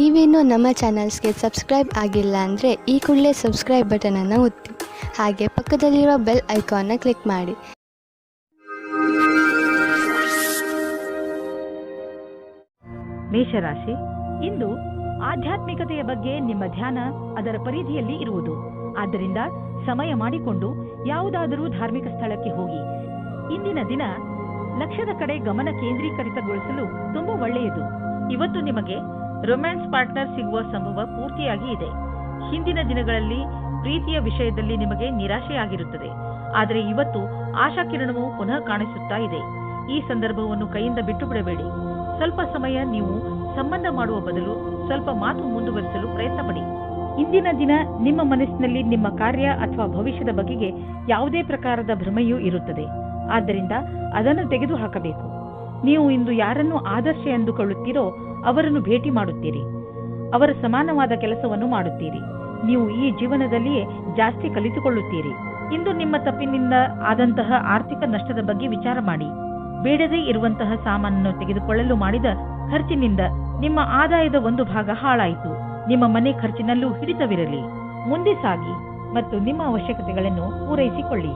ನೀವೇನೂ ನಮ್ಮ ಚಾನಲ್ಸ್ಗೆ ಸಬ್ಸ್ಕ್ರೈಬ್ ಆಗಿಲ್ಲ ಅಂದರೆ ಈ ಕೂಡಲೇ ಸಬ್ಸ್ಕ್ರೈಬ್ ಬಟನನ್ನು ಒತ್ತಿ ಹಾಗೆ ಪಕ್ಕದಲ್ಲಿರುವ ಬೆಲ್ ಐಕಾನ್ನ ಕ್ಲಿಕ್ ಮಾಡಿ. ಮೇಷರಾಶಿ, ಇಂದು ಆಧ್ಯಾತ್ಮಿಕತೆಯ ಬಗ್ಗೆ ನಿಮ್ಮ ಧ್ಯಾನ ಅದರ ಪರಿಧಿಯಲ್ಲಿ ಇರುವುದು. ಆದ್ದರಿಂದ ಸಮಯ ಮಾಡಿಕೊಂಡು ಯಾವುದಾದರೂ ಧಾರ್ಮಿಕ ಸ್ಥಳಕ್ಕೆ ಹೋಗಿ. ಇಂದಿನ ದಿನ ಲಕ್ಷ್ಯದ ಕಡೆ ಗಮನ ಕೇಂದ್ರೀಕರಿತಗೊಳಿಸಲು ತುಂಬಾ ಒಳ್ಳೆಯದು. ಇವತ್ತು ನಿಮಗೆ ರೊಮ್ಯಾನ್ಸ್ ಪಾರ್ಟ್ನರ್ ಸಿಗುವ ಸಂಭವ ಪೂರ್ತಿಯಾಗಿ ಇದೆ. ಹಿಂದಿನ ದಿನಗಳಲ್ಲಿ ಪ್ರೀತಿಯ ವಿಷಯದಲ್ಲಿ ನಿಮಗೆ ನಿರಾಶೆಯಾಗಿರುತ್ತದೆ. ಆದರೆ ಇವತ್ತು ಆಶಾಕಿರಣವು ಪುನಃ ಕಾಣಿಸುತ್ತಾ ಇದೆ. ಈ ಸಂದರ್ಭವನ್ನು ಕೈಯಿಂದ ಬಿಟ್ಟು ಬಿಡಬೇಡಿ. ಸ್ವಲ್ಪ ಸಮಯ ನೀವು ಸಂಬಂಧ ಮಾಡುವ ಬದಲು ಸ್ವಲ್ಪ ಮಾತು ಮುಂದುವರಿಸಲು ಪ್ರಯತ್ನ ಪಡಿ. ಇಂದಿನ ದಿನ ನಿಮ್ಮ ಮನಸ್ಸಿನಲ್ಲಿ ನಿಮ್ಮ ಕಾರ್ಯ ಅಥವಾ ಭವಿಷ್ಯದ ಬಗೆಗೆ ಯಾವುದೇ ಪ್ರಕಾರದ ಭ್ರಮೆಯೂ ಇರುತ್ತದೆ. ಆದ್ದರಿಂದ ಅದನ್ನು ತೆಗೆದುಹಾಕಬೇಕು. ನೀವು ಇಂದು ಯಾರನ್ನು ಆದರ್ಶ ಎಂದುಕೊಳ್ಳುತ್ತೀರೋ ಅವರನ್ನು ಭೇಟಿ ಮಾಡುತ್ತೀರಿ. ಅವರ ಸಮಾನವಾದ ಕೆಲಸವನ್ನು ಮಾಡುತ್ತೀರಿ. ನೀವು ಈ ಜೀವನದಲ್ಲಿಯೇ ಜಾಸ್ತಿ ಕಲಿತುಕೊಳ್ಳುತ್ತೀರಿ. ಇಂದು ನಿಮ್ಮ ತಪ್ಪಿನಿಂದ ಆದಂತಹ ಆರ್ಥಿಕ ನಷ್ಟದ ಬಗ್ಗೆ ವಿಚಾರ ಮಾಡಿ. ಬೇಡದೇ ಇರುವಂತಹ ಸಾಮಾನನ್ನು ತೆಗೆದುಕೊಳ್ಳಲು ಮಾಡಿದ ಖರ್ಚಿನಿಂದ ನಿಮ್ಮ ಆದಾಯದ ಒಂದು ಭಾಗ ಹಾಳಾಯಿತು. ನಿಮ್ಮ ಮನೆ ಖರ್ಚಿನಲ್ಲೂ ಹಿಡಿತವಿರಲಿ. ಮುಂದೆ ಸಾಗಿ ಮತ್ತು ನಿಮ್ಮ ಅವಶ್ಯಕತೆಗಳನ್ನು ಪೂರೈಸಿಕೊಳ್ಳಿ.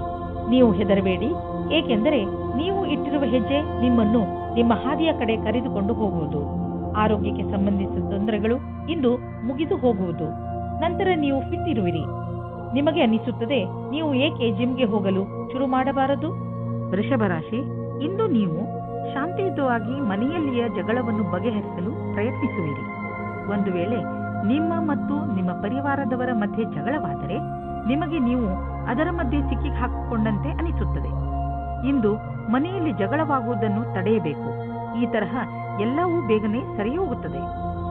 ನೀವು ಹೆದರಬೇಡಿ, ಏಕೆಂದರೆ ನೀವು ಇಟ್ಟಿರುವ ಹೆಜ್ಜೆ ನಿಮ್ಮನ್ನು ನಿಮ್ಮ ಹಾದಿಯ ಕಡೆ ಕರೆದುಕೊಂಡು ಹೋಗುವುದು. ಆರೋಗ್ಯಕ್ಕೆ ಸಂಬಂಧಿಸಿದ ತೊಂದರೆಗಳು ಇಂದು ಮುಗಿದು ಹೋಗುವುದು. ನಂತರ ನೀವು ಫಿಟ್ ಇರುವಿರಿ. ನಿಮಗೆ ಅನಿಸುತ್ತದೆ, ನೀವು ಏಕೆ ಜಿಮ್ಗೆ ಹೋಗಲು ಶುರು ಮಾಡಬಾರದು? ವೃಷಭ ರಾಶಿ, ಇಂದು ನೀವು ಶಾಂತಿಯುತವಾಗಿ ಮನೆಯಲ್ಲಿಯ ಜಗಳವನ್ನು ಬಗೆಹರಿಸಲು ಪ್ರಯತ್ನಿಸುವಿರಿ. ಒಂದು ವೇಳೆ ನಿಮ್ಮ ಮತ್ತು ನಿಮ್ಮ ಪರಿವಾರದವರ ಮಧ್ಯೆ ಜಗಳವಾದರೆ ನಿಮಗೆ ನೀವು ಅದರ ಮಧ್ಯೆ ಸಿಕ್ಕಿ ಹಾಕಿಕೊಂಡಂತೆ ಅನಿಸುತ್ತದೆ. ಇಂದು ಮನೆಯಲ್ಲಿ ಜಗಳವಾಗುವುದನ್ನು ತಡೆಯಬೇಕು. ಈ ತರಹ ಎಲ್ಲವೂ ಬೇಗನೆ ಸರಿ ಹೋಗುತ್ತದೆ.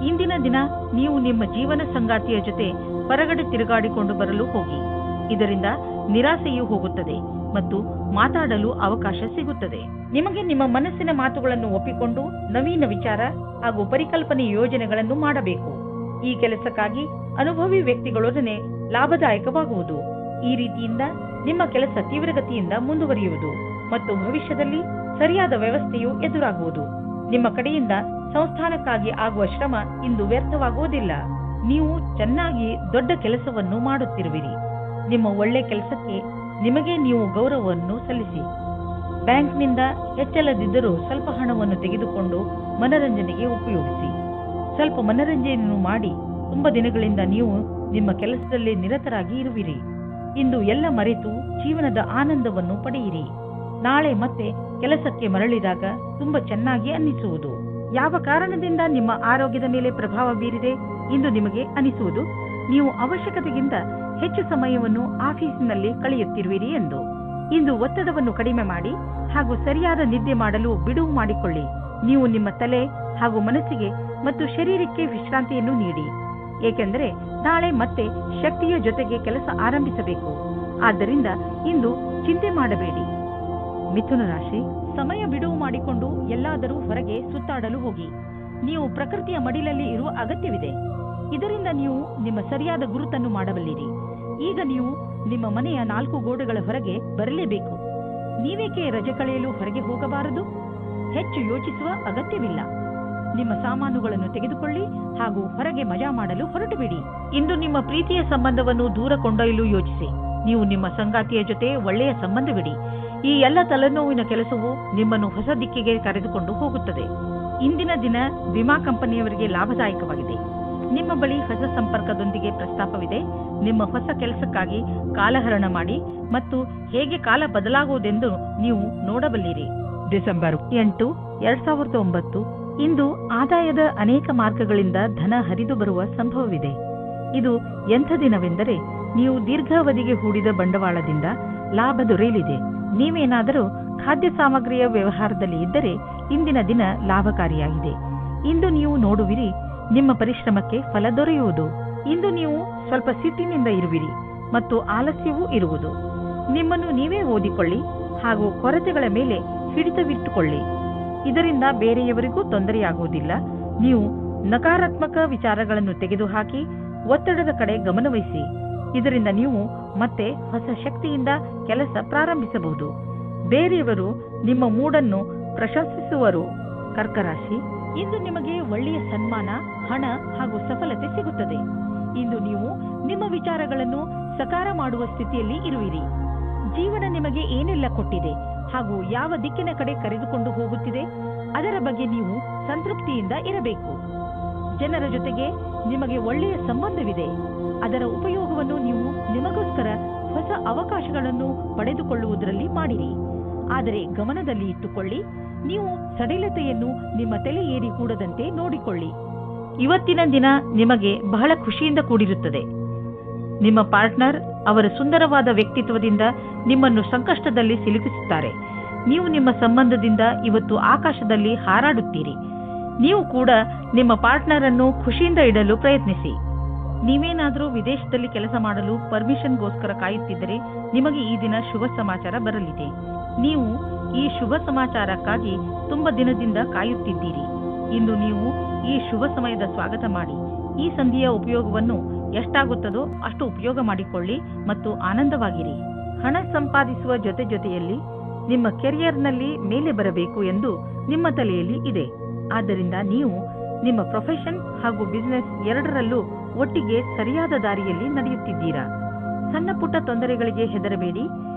ಇಂದಿನ ದಿನ ನೀವು ನಿಮ್ಮ ಜೀವನ ಸಂಗಾತಿಯ ಜೊತೆ ಹೊರಗಡೆ ತಿರುಗಾಡಿಕೊಂಡು ಬರಲು ಹೋಗಿ. ಇದರಿಂದ ನಿರಾಸೆಯೂ ಹೋಗುತ್ತದೆ ಮತ್ತು ಮಾತಾಡಲು ಅವಕಾಶ ಸಿಗುತ್ತದೆ. ನಿಮಗೆ ನಿಮ್ಮ ಮನಸ್ಸಿನ ಮಾತುಗಳನ್ನು ಒಪ್ಪಿಕೊಂಡು ನವೀನ ವಿಚಾರ ಹಾಗೂ ಪರಿಕಲ್ಪನೆ ಯೋಜನೆಗಳನ್ನು ಮಾಡಬೇಕು. ಈ ಕೆಲಸಕ್ಕಾಗಿ ಅನುಭವಿ ವ್ಯಕ್ತಿಗಳೊಡನೆ ಲಾಭದಾಯಕವಾಗುವುದು. ಈ ರೀತಿಯಿಂದ ನಿಮ್ಮ ಕೆಲಸ ತೀವ್ರಗತಿಯಿಂದ ಮುಂದುವರಿಯುವುದು ಮತ್ತು ಭವಿಷ್ಯದಲ್ಲಿ ಸರಿಯಾದ ವ್ಯವಸ್ಥೆಯು ಎದುರಾಗುವುದು. ನಿಮ್ಮ ಕಡೆಯಿಂದ ಸಂಸ್ಥಾನಕ್ಕಾಗಿ ಆಗುವ ಶ್ರಮ ಇಂದು ವ್ಯರ್ಥವಾಗುವುದಿಲ್ಲ. ನೀವು ಚೆನ್ನಾಗಿ ದೊಡ್ಡ ಕೆಲಸವನ್ನು ಮಾಡುತ್ತಿರುವಿರಿ. ನಿಮ್ಮ ಒಳ್ಳೆ ಕೆಲಸಕ್ಕೆ ನಿಮಗೆ ನೀವು ಗೌರವವನ್ನು ಸಲ್ಲಿಸಿ. ಬ್ಯಾಂಕ್ನಿಂದ ಹೆಚ್ಚಲದಿದ್ದರೂ ಸ್ವಲ್ಪ ಹಣವನ್ನು ತೆಗೆದುಕೊಂಡು ಮನರಂಜನೆಗೆ ಉಪಯೋಗಿಸಿ. ಸ್ವಲ್ಪ ಮನರಂಜನೆಯನ್ನು ಮಾಡಿ. ತುಂಬಾ ದಿನಗಳಿಂದ ನೀವು ನಿಮ್ಮ ಕೆಲಸದಲ್ಲಿ ನಿರತರಾಗಿ ಇರುವಿರಿ. ಇಂದು ಎಲ್ಲ ಮರೆತು ಜೀವನದ ಆನಂದವನ್ನು ಪಡೆಯಿರಿ. ನಾಳೆ ಮತ್ತೆ ಕೆಲಸಕ್ಕೆ ಮರಳಿದಾಗ ತುಂಬಾ ಚೆನ್ನಾಗಿ ಅನ್ನಿಸುವುದು. ಯಾವ ಕಾರಣದಿಂದ ನಿಮ್ಮ ಆರೋಗ್ಯದ ಮೇಲೆ ಪ್ರಭಾವ ಬೀರಿದೆ ಇಂದು ನಿಮಗೆ ಅನಿಸುವುದು ನೀವು ಅವಶ್ಯಕತೆಗಿಂತ ಹೆಚ್ಚು ಸಮಯವನ್ನು ಆಫೀಸಿನಲ್ಲಿ ಕಳೆಯುತ್ತಿರುವಿರಿ ಎಂದು. ಇಂದು ಒತ್ತಡವನ್ನು ಕಡಿಮೆ ಮಾಡಿ ಹಾಗೂ ಸರಿಯಾದ ನಿದ್ದೆ ಮಾಡಲು ಬಿಡುವು ಮಾಡಿಕೊಳ್ಳಿ. ನೀವು ನಿಮ್ಮ ತಲೆ ಹಾಗೂ ಮನಸ್ಸಿಗೆ ಮತ್ತು ಶರೀರಕ್ಕೆ ವಿಶ್ರಾಂತಿಯನ್ನು ನೀಡಿ. ಏಕೆಂದರೆ ನಾಳೆ ಮತ್ತೆ ಶಕ್ತಿಯ ಜೊತೆಗೆ ಕೆಲಸ ಆರಂಭಿಸಬೇಕು. ಆದ್ದರಿಂದ ಇಂದು ಚಿಂತೆ ಮಾಡಬೇಡಿ. ಮಿಥುನ ರಾಶಿ, ಸಮಯ ಬಿಡುವು ಮಾಡಿಕೊಂಡು ಎಲ್ಲಾದರೂ ಹೊರಗೆ ಸುತ್ತಾಡಲು ಹೋಗಿ. ನೀವು ಪ್ರಕೃತಿಯ ಮಡಿಲಲ್ಲಿ ಇರುವ ಅಗತ್ಯವಿದೆ. ಇದರಿಂದ ನೀವು ನಿಮ್ಮ ಸರಿಯಾದ ಗುರುತನ್ನು ಮಾಡಬಲ್ಲಿರಿ. ಈಗ ನೀವು ನಿಮ್ಮ ಮನೆಯ 4 ಗೋಡೆಗಳ ಹೊರಗೆ ಬರಲೇಬೇಕು. ನೀವೇಕೆ ರಜೆ ಕಳೆಯಲು ಹೊರಗೆ ಹೋಗಬಾರದು? ಹೆಚ್ಚು ಯೋಚಿಸುವ ಅಗತ್ಯವಿಲ್ಲ. ನಿಮ್ಮ ಸಾಮಾನುಗಳನ್ನು ತೆಗೆದುಕೊಳ್ಳಿ ಹಾಗೂ ಹೊರಗೆ ಮಜಾ ಮಾಡಲು ಹೊರಟುಬಿಡಿ. ಇಂದು ನಿಮ್ಮ ಪ್ರೀತಿಯ ಸಂಬಂಧವನ್ನು ದೂರ ಕೊಂಡೊಯ್ಯಲು ಯೋಚಿಸಿ. ನೀವು ನಿಮ್ಮ ಸಂಗಾತಿಯ ಜೊತೆ ಒಳ್ಳೆಯ ಸಂಬಂಧವಿಡಿ. ಈ ಎಲ್ಲ ತಲೆನೋವಿನ ಕೆಲಸವು ನಿಮ್ಮನ್ನು ಹೊಸ ದಿಕ್ಕಿಗೆ ಕರೆದುಕೊಂಡು ಹೋಗುತ್ತದೆ. ಇಂದಿನ ದಿನ ವಿಮಾ ಕಂಪನಿಯವರಿಗೆ ಲಾಭದಾಯಕವಾಗಿದೆ. ನಿಮ್ಮ ಬಳಿ ಹೊಸ ಸಂಪರ್ಕದೊಂದಿಗೆ ಪ್ರಸ್ತಾಪವಿದೆ. ನಿಮ್ಮ ಹೊಸ ಕೆಲಸಕ್ಕಾಗಿ ಕಾಲಹರಣ ಮಾಡಿ ಮತ್ತು ಹೇಗೆ ಕಾಲ ಬದಲಾಗುವುದೆಂದು ನೀವು ನೋಡಬಲ್ಲಿರಿ. ಡಿಸೆಂಬರ್ 8, 2009 ಇಂದು ಆದಾಯದ ಅನೇಕ ಮಾರ್ಗಗಳಿಂದ ಧನ ಹರಿದು ಬರುವ ಸಂಭವವಿದೆ. ಇದು ಎಂಥ ದಿನವೆಂದರೆ ನೀವು ದೀರ್ಘಾವಧಿಗೆ ಹೂಡಿದ ಬಂಡವಾಳದಿಂದ ಲಾಭ ದೊರೆಯಲಿದೆ. ನೀವೇನಾದರೂ ಖಾದ್ಯ ಸಾಮಗ್ರಿಯ ವ್ಯವಹಾರದಲ್ಲಿ ಇದ್ದರೆ ಇಂದಿನ ದಿನ ಲಾಭಕಾರಿಯಾಗಿದೆ. ಇಂದು ನೀವು ನೋಡುವಿರಿ, ನಿಮ್ಮ ಪರಿಶ್ರಮಕ್ಕೆ ಫಲ ದೊರೆಯುವುದು. ಇಂದು ನೀವು ಸ್ವಲ್ಪ ಸಿಟ್ಟಿನಿಂದ ಇರುವಿರಿ ಮತ್ತು ಆಲಸ್ಯವೂ ಇರುವುದು. ನಿಮ್ಮನ್ನು ನೀವೇ ಓದಿಕೊಳ್ಳಿ ಹಾಗೂ ಕೊರತೆಗಳ ಮೇಲೆ ಹಿಡಿತವಿಟ್ಟುಕೊಳ್ಳಿ. ಇದರಿಂದ ಬೇರೆಯವರಿಗೂ ತೊಂದರೆಯಾಗುವುದಿಲ್ಲ. ನೀವು ನಕಾರಾತ್ಮಕ ವಿಚಾರಗಳನ್ನು ತೆಗೆದುಹಾಕಿ ಒತ್ತಡದ ಕಡೆ ಗಮನವಹಿಸಿ. ಇದರಿಂದ ನೀವು ಮತ್ತೆ ಹೊಸ ಶಕ್ತಿಯಿಂದ ಕೆಲಸ ಪ್ರಾರಂಭಿಸಬಹುದು. ಬೇರೆಯವರು ನಿಮ್ಮ ಮೂಡನ್ನು ಪ್ರಶಂಸಿಸುವರು. ಕರ್ಕ ರಾಶಿ, ಇಂದು ನಿಮಗೆ ಒಳ್ಳೆಯ ಸನ್ಮಾನ ಹಣ ಹಾಗೂ ಸಫಲತೆ ಸಿಗುತ್ತದೆ. ಇಂದು ನೀವು ನಿಮ್ಮ ವಿಚಾರಗಳನ್ನು ಸಕಾರ ಮಾಡುವ ಸ್ಥಿತಿಯಲ್ಲಿ ಇರುವಿರಿ. ಜೀವನ ನಿಮಗೆ ಏನೆಲ್ಲ ಕೊಟ್ಟಿದೆ ಹಾಗೂ ಯಾವ ದಿಕ್ಕಿನ ಕಡೆ ಕರೆದುಕೊಂಡು ಹೋಗುತ್ತಿದೆ ಅದರ ಬಗ್ಗೆ ನೀವು ಸಂತೃಪ್ತಿಯಿಂದ ಇರಬೇಕು. ಜನರ ಜೊತೆಗೆ ನಿಮಗೆ ಒಳ್ಳೆಯ ಸಂಬಂಧವಿದೆ. ಅದರ ಉಪಯೋಗವನ್ನು ನೀವು ನಿಮಗೋಸ್ಕರ ಹೊಸ ಅವಕಾಶಗಳನ್ನು ಪಡೆದುಕೊಳ್ಳುವುದರಲ್ಲಿ ಮಾಡಿರಿ. ಆದರೆ ಗಮನದಲ್ಲಿ ಇಟ್ಟುಕೊಳ್ಳಿ, ನೀವು ಸಡಿಲತೆಯನ್ನು ನಿಮ್ಮ ತಲೆ ಏರಿ ಕೂಡದಂತೆ ನೋಡಿಕೊಳ್ಳಿ. ಇವತ್ತಿನ ದಿನ ನಿಮಗೆ ಬಹಳ ಖುಷಿಯಿಂದ ಕೂಡಿರುತ್ತದೆ. ನಿಮ್ಮ ಪಾರ್ಟ್ನರ್ ಅವರ ಸುಂದರವಾದ ವ್ಯಕ್ತಿತ್ವದಿಂದ ನಿಮ್ಮನ್ನು ಸಂಕಷ್ಟದಲ್ಲಿ ಸಿಲುಕಿಸುತ್ತಾರೆ. ನೀವು ನಿಮ್ಮ ಸಂಬಂಧದಿಂದ ಇವತ್ತು ಆಕಾಶದಲ್ಲಿ ಹಾರಾಡುತ್ತೀರಿ. ನೀವು ಕೂಡ ನಿಮ್ಮ ಪಾರ್ಟ್ನರ್ ಅನ್ನು ಖುಷಿಯಿಂದ ಇಡಲು ಪ್ರಯತ್ನಿಸಿ. ನೀವೇನಾದರೂ ವಿದೇಶದಲ್ಲಿ ಕೆಲಸ ಮಾಡಲು ಪರ್ಮಿಷನ್ಗೋಸ್ಕರ ಕಾಯುತ್ತಿದ್ದರೆ ನಿಮಗೆ ಈ ದಿನ ಶುಭ ಸಮಾಚಾರ ಬರಲಿದೆ. ನೀವು ಈ ಶುಭ ಸಮಾಚಾರಕ್ಕಾಗಿ ತುಂಬಾ ದಿನದಿಂದ ಕಾಯುತ್ತಿದ್ದೀರಿ. ಇಂದು ನೀವು ಈ ಶುಭ ಸಮಯದ ಸ್ವಾಗತ ಮಾಡಿ. ಈ ಸಂಧಿಯ ಉಪಯೋಗವನ್ನು ಎಷ್ಟಾಗುತ್ತದೋ ಅಷ್ಟು ಉಪಯೋಗ ಮಾಡಿಕೊಳ್ಳಿ ಮತ್ತು ಆನಂದವಾಗಿರಿ. ಹಣ ಸಂಪಾದಿಸುವ ಜೊತೆಯಲ್ಲಿ ನಿಮ್ಮ ಕೆರಿಯರ್ನಲ್ಲಿ ಮೇಲೆ ಬರಬೇಕು ಎಂದು ನಿಮ್ಮ ತಲೆಯಲ್ಲಿ ಇದೆ. ಆದ್ದರಿಂದ ನೀವು ನಿಮ್ಮ ಪ್ರೊಫೆಷನ್ ಹಾಗೂ ಬಿಸಿನೆಸ್ ಎರಡರಲ್ಲೂ ಒಟ್ಟಿಗೆ ಸರಿಯಾದ ದಾರಿಯಲ್ಲಿ ನಡೆಯುತ್ತಿದ್ದೀರಾ. ಸಣ್ಣ ಪುಟ್ಟ ತೊಂದರೆಗಳಿಗೆ ಹೆದರಬೇಡಿ,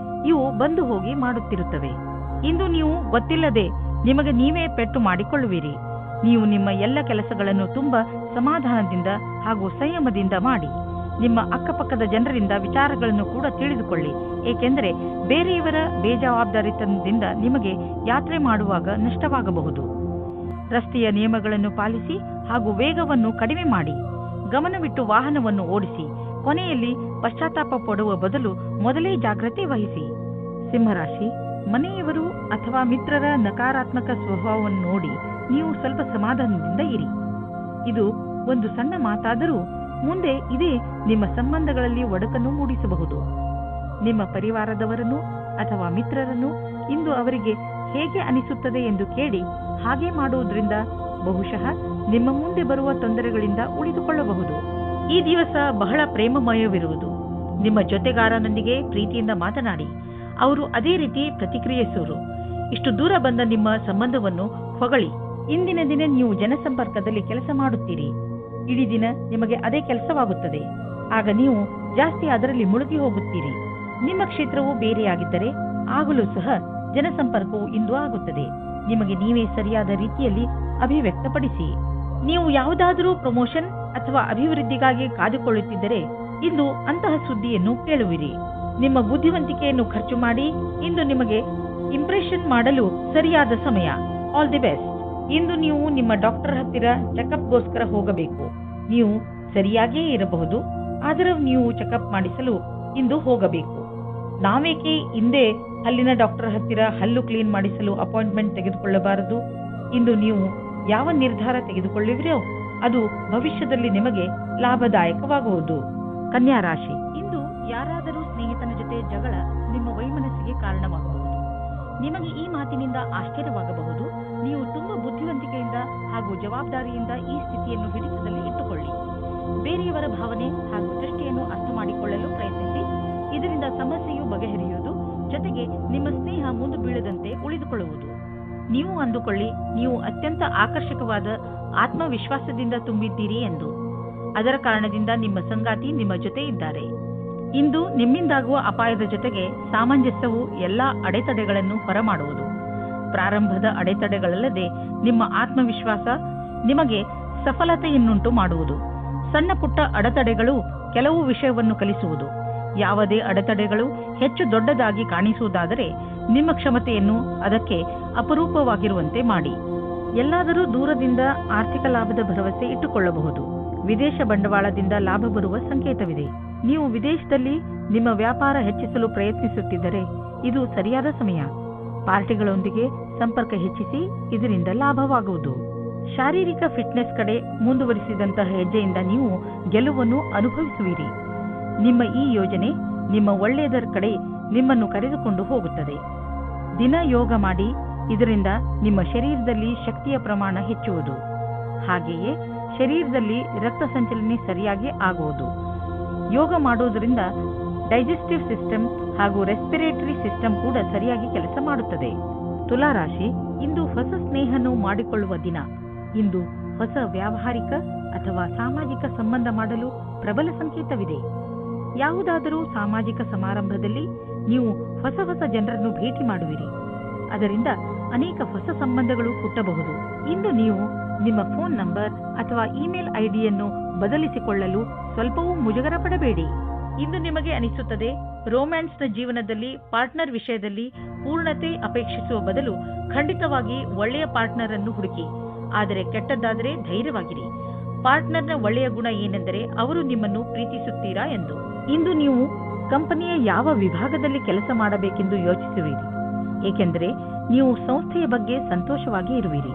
ಇವು ಬಂದು ಹೋಗಿ ಮಾಡುತ್ತಿರುತ್ತವೆ. ಇಂದು ನೀವು ಗೊತ್ತಿಲ್ಲದೆ ನಿಮಗೆ ನೀವೇ ಪೆಟ್ಟು ಮಾಡಿಕೊಳ್ಳುವಿರಿ. ನೀವು ನಿಮ್ಮ ಎಲ್ಲ ಕೆಲಸಗಳನ್ನು ತುಂಬಾ ಸಮಾಧಾನದಿಂದ ಹಾಗೂ ಸಂಯಮದಿಂದ ಮಾಡಿ. ನಿಮ್ಮ ಅಕ್ಕಪಕ್ಕದ ಜನರಿಂದ ವಿಚಾರಗಳನ್ನು ಕೂಡ ತಿಳಿದುಕೊಳ್ಳಿ, ಏಕೆಂದರೆ ಬೇರೆಯವರ ಬೇಜವಾಬ್ದಾರಿತನದಿಂದ ನಿಮಗೆ ಯಾತ್ರೆ ಮಾಡುವಾಗ ನಷ್ಟವಾಗಬಹುದು. ರಸ್ತೆಯ ನಿಯಮಗಳನ್ನು ಪಾಲಿಸಿ ಹಾಗೂ ವೇಗವನ್ನು ಕಡಿಮೆ ಮಾಡಿ. ಗಮನವಿಟ್ಟು ವಾಹನವನ್ನು ಓಡಿಸಿ. ಕೊನೆಯಲ್ಲಿ ಪಶ್ಚಾತ್ತಾಪ ಪಡುವ ಬದಲು ಮೊದಲೇ ಜಾಗ್ರತೆ ವಹಿಸಿ. ಸಿಂಹರಾಶಿ, ಮನೆಯವರು ಅಥವಾ ಮಿತ್ರರ ನಕಾರಾತ್ಮಕ ಸ್ವಭಾವವನ್ನು ನೋಡಿ ನೀವು ಸ್ವಲ್ಪ ಸಮಾಧಾನದಿಂದ ಇರಿ. ಇದು ಒಂದು ಸಣ್ಣ ಮಾತಾದರೂ ಮುಂದೆ ಇದೇ ನಿಮ್ಮ ಸಂಬಂಧಗಳಲ್ಲಿ ಒಡಕನ್ನು ಮೂಡಿಸಬಹುದು. ನಿಮ್ಮ ಪರಿವಾರದವರನ್ನು ಅಥವಾ ಮಿತ್ರರನ್ನು ಇಂದು ಅವರಿಗೆ ಹೇಗೆ ಅನಿಸುತ್ತದೆ ಎಂದು ಕೇಳಿ ಹಾಗೆ ಮಾಡುವುದರಿಂದ ಬಹುಶಃ ನಿಮ್ಮ ಮುಂದೆ ಬರುವ ತೊಂದರೆಗಳಿಂದ ಉಳಿದುಕೊಳ್ಳಬಹುದು. ಈ ದಿವಸ ಬಹಳ ಪ್ರೇಮಮಯವಿರುವುದು. ನಿಮ್ಮ ಜೊತೆಗಾರನೊಂದಿಗೆ ಪ್ರೀತಿಯಿಂದ ಮಾತನಾಡಿ. ಅವರು ಅದೇ ರೀತಿ ಪ್ರತಿಕ್ರಿಯಿಸುವರು. ಇಷ್ಟು ದೂರ ಬಂದ ನಿಮ್ಮ ಸಂಬಂಧವನ್ನು ಹೊಗಳಿ. ಇಂದಿನ ದಿನ ನೀವು ಜನಸಂಪರ್ಕದಲ್ಲಿ ಕೆಲಸ ಮಾಡುತ್ತೀರಿ. ಇಡೀ ದಿನ ನಿಮಗೆ ಅದೇ ಕೆಲಸವಾಗುತ್ತದೆ. ಆಗ ನೀವು ಜಾಸ್ತಿ ಅದರಲ್ಲಿ ಮುಳುಗಿ ಹೋಗುತ್ತೀರಿ. ನಿಮ್ಮ ಕ್ಷೇತ್ರವು ಬೇರೆಯಾಗಿದ್ದರೆ ಆಗಲೂ ಸಹ ಜನಸಂಪರ್ಕವು ಇಂದು ಆಗುತ್ತದೆ. ನಿಮಗೆ ನೀವೇ ಸರಿಯಾದ ರೀತಿಯಲ್ಲಿ ಅಭಿವ್ಯಕ್ತಪಡಿಸಿ. ನೀವು ಯಾವುದಾದರೂ ಪ್ರಮೋಷನ್ ಅಥವಾ ಅಭಿವೃದ್ಧಿಗಾಗಿ ಕಾದುಕೊಳ್ಳುತ್ತಿದ್ದರೆ ಇಂದು ಅಂತಹ ಸುದ್ದಿಯನ್ನು ಕೇಳುವಿರಿ. ನಿಮ್ಮ ಬುದ್ಧಿವಂತಿಕೆಯನ್ನು ಖರ್ಚು ಮಾಡಿ. ಇಂದು ನಿಮಗೆ ಇಂಪ್ರೆಷನ್ ಮಾಡಲು ಸರಿಯಾದ ಸಮಯ. All the best. ಇಂದು ನೀವು ನಿಮ್ಮ ಡಾಕ್ಟರ್ ಹತ್ತಿರ ಚೆಕಪ್ಗೋಸ್ಕರ ಹೋಗಬೇಕು. ನೀವು ಸರಿಯಾಗಿಯೇ ಇರಬಹುದು, ಆದರೆ ನೀವು ಚೆಕಪ್ ಮಾಡಿಸಲು ಇಂದು ಹೋಗಬೇಕು. ನಾವೇಕೆ ಹಿಂದೆ ಹಲ್ಲಿನ ಡಾಕ್ಟರ್ ಹತ್ತಿರ ಹಲ್ಲು ಕ್ಲೀನ್ ಮಾಡಿಸಲು ಅಪಾಯಿಂಟ್ಮೆಂಟ್ ತೆಗೆದುಕೊಳ್ಳಬಾರದು? ಇಂದು ನೀವು ಯಾವ ನಿರ್ಧಾರ ತೆಗೆದುಕೊಳ್ಳುವಿರೋ ಅದು ಭವಿಷ್ಯದಲ್ಲಿ ನಿಮಗೆ ಲಾಭದಾಯಕವಾಗುವುದು. ಕನ್ಯಾ ರಾಶಿ, ಇಂದು ಯಾರಾದರೂ ಸ್ನೇಹಿತನ ಜೊತೆ ಜಗಳ ನಿಮ್ಮ ವೈಮನಸ್ಸಿಗೆ ಕಾರಣವಾಗಬಹುದು. ನಿಮಗೆ ಈ ಮಾತಿನಿಂದ ಆಶ್ಚರ್ಯವಾಗಬಹುದು. ನೀವು ತುಂಬಾ ಬುದ್ಧಿವಂತಿಕೆಯಿಂದ ಹಾಗೂ ಜವಾಬ್ದಾರಿಯಿಂದ ಈ ಸ್ಥಿತಿಯನ್ನು ಹಿಡಿತದಲ್ಲಿ ಇಟ್ಟುಕೊಳ್ಳಿ. ಬೇರೆಯವರ ಭಾವನೆ ಹಾಗೂ ದೃಷ್ಟಿಯನ್ನು ಅರ್ಥ ಮಾಡಿಕೊಳ್ಳಲು ಪ್ರಯತ್ನಿಸಿ. ಇದರಿಂದ ಸಮಸ್ಯೆಯು ಬಗೆಹರಿಯುವುದು, ಜೊತೆಗೆ ನಿಮ್ಮ ಸ್ನೇಹ ಮುಂದೆ ಬೀಳದಂತೆ ಉಳಿದುಕೊಳ್ಳುವುದು. ನೀವು ಅಂದುಕೊಳ್ಳಿ, ನೀವು ಅತ್ಯಂತ ಆಕರ್ಷಕವಾದ ಆತ್ಮವಿಶ್ವಾಸದಿಂದ ತುಂಬಿದ್ದೀರಿ ಎಂದು. ಅದರ ಕಾರಣದಿಂದ ನಿಮ್ಮ ಸಂಗಾತಿ ನಿಮ್ಮ ಜೊತೆ ಇದ್ದಾರೆ. ಇಂದು ನಿಮ್ಮಿಂದಾಗುವ ಅಪಾಯದ ಜೊತೆಗೆ ಸಾಮಂಜಸ್ಯವು ಎಲ್ಲಾ ಅಡೆತಡೆಗಳನ್ನು ಹೊರಮಾಡುವುದು. ಪ್ರಾರಂಭದ ಅಡೆತಡೆಗಳಲ್ಲದೆ ನಿಮ್ಮ ಆತ್ಮವಿಶ್ವಾಸ ನಿಮಗೆ ಸಫಲತೆಯನ್ನುಂಟು ಮಾಡುವುದು. ಸಣ್ಣ ಪುಟ್ಟ ಅಡೆತಡೆಗಳು ಕೆಲವು ವಿಷಯವನ್ನು ಕಲಿಸುವುದು. ಯಾವುದೇ ಅಡೆತಡೆಗಳು ಹೆಚ್ಚು ದೊಡ್ಡದಾಗಿ ಕಾಣಿಸುವುದಾದರೆ ನಿಮ್ಮ ಕ್ಷಮತೆಯನ್ನು ಅದಕ್ಕೆ ಅಪರೂಪವಾಗಿರುವಂತೆ ಮಾಡಿ. ಎಲ್ಲಾದರೂ ದೂರದಿಂದ ಆರ್ಥಿಕ ಲಾಭದ ಭರವಸೆ ಇಟ್ಟುಕೊಳ್ಳಬಹುದು. ವಿದೇಶ ಬಂಡವಾಳದಿಂದ ಲಾಭ ಬರುವ ಸಂಕೇತವಿದೆ. ನೀವು ವಿದೇಶದಲ್ಲಿ ನಿಮ್ಮ ವ್ಯಾಪಾರ ಹೆಚ್ಚಿಸಲು ಪ್ರಯತ್ನಿಸುತ್ತಿದ್ದರೆ ಇದು ಸರಿಯಾದ ಸಮಯ. ಪಾರ್ಟಿಗಳೊಂದಿಗೆ ಸಂಪರ್ಕ ಹೆಚ್ಚಿಸಿ, ಇದರಿಂದ ಲಾಭವಾಗುವುದು. ಶಾರೀರಿಕ ಫಿಟ್ನೆಸ್ ಕಡೆ ಮುಂದುವರಿಸಿದಂತಹ ಹೆಜ್ಜೆಯಿಂದ ನೀವು ಗೆಲುವನ್ನು ಅನುಭವಿಸುವಿರಿ. ನಿಮ್ಮ ಈ ಯೋಜನೆ ನಿಮ್ಮ ಒಳ್ಳೆಯದರ ಕಡೆ ನಿಮ್ಮನ್ನು ಕರೆದುಕೊಂಡು ಹೋಗುತ್ತದೆ. ದಿನ ಯೋಗ ಮಾಡಿ. ಇದರಿಂದ ನಿಮ್ಮ ಶರೀರದಲ್ಲಿ ಶಕ್ತಿಯ ಪ್ರಮಾಣ ಹೆಚ್ಚುವುದು. ಹಾಗೆಯೇ ಶರೀರದಲ್ಲಿ ರಕ್ತ ಸಂಚಲನೆ ಸರಿಯಾಗಿ ಆಗುವುದು. ಯೋಗ ಮಾಡುವುದರಿಂದ ಡೈಜೆಸ್ಟಿವ್ ಸಿಸ್ಟಮ್ ಹಾಗೂ ರೆಸ್ಪಿರೇಟರಿ ಸಿಸ್ಟಮ್ ಕೂಡ ಸರಿಯಾಗಿ ಕೆಲಸ ಮಾಡುತ್ತದೆ. ತುಲಾರಾಶಿ, ಇಂದು ಹೊಸ ಸ್ನೇಹವನ್ನು ಮಾಡಿಕೊಳ್ಳುವ ದಿನ. ಇಂದು ಹೊಸ ವ್ಯಾವಹಾರಿಕ ಅಥವಾ ಸಾಮಾಜಿಕ ಸಂಬಂಧ ಮಾಡಲು ಪ್ರಬಲ ಸಂಕೇತವಿದೆ. ಯಾವುದಾದರೂ ಸಾಮಾಜಿಕ ಸಮಾರಂಭದಲ್ಲಿ ನೀವು ಹೊಸ ಹೊಸ ಜನರನ್ನು ಭೇಟಿ ಮಾಡುವಿರಿ. ಅದರಿಂದ ಅನೇಕ ಹೊಸ ಸಂಬಂಧಗಳು ಹುಟ್ಟಬಹುದು. ಇಂದು ನೀವು ನಿಮ್ಮ ಫೋನ್ ನಂಬರ್ ಅಥವಾ ಇಮೇಲ್ ಐಡಿಯನ್ನು ಬದಲಿಸಿಕೊಳ್ಳಲು ಸ್ವಲ್ಪವೂ ಮುಜುಗರ ಪಡಬೇಡಿ. ಇಂದು ನಿಮಗೆ ಅನಿಸುತ್ತದೆ ರೋಮ್ಯಾನ್ಸ್ನ ಜೀವನದಲ್ಲಿ ಪಾರ್ಟ್ನರ್ ವಿಷಯದಲ್ಲಿ ಪೂರ್ಣತೆ ಅಪೇಕ್ಷಿಸುವ ಬದಲು ಖಂಡಿತವಾಗಿ ಒಳ್ಳೆಯ ಪಾರ್ಟ್ನರ್ ಅನ್ನು ಹುಡುಕಿ. ಆದರೆ ಕೆಟ್ಟದ್ದಾದರೆ ಧೈರ್ಯವಾಗಿರಿ. ಪಾರ್ಟ್ನರ್ನ ಒಳ್ಳೆಯ ಗುಣ ಏನೆಂದರೆ ಅವರು ನಿಮ್ಮನ್ನು ಪ್ರೀತಿಸುತ್ತೀರಾ ಎಂದು. ಇಂದು ನೀವು ಕಂಪನಿಯ ಯಾವ ವಿಭಾಗದಲ್ಲಿ ಕೆಲಸ ಮಾಡಬೇಕೆಂದು ಯೋಚಿಸುವಿರಿ, ಏಕೆಂದರೆ ನೀವು ಸಂಸ್ಥೆಯ ಬಗ್ಗೆ ಸಂತೋಷವಾಗಿ ಇರುವಿರಿ,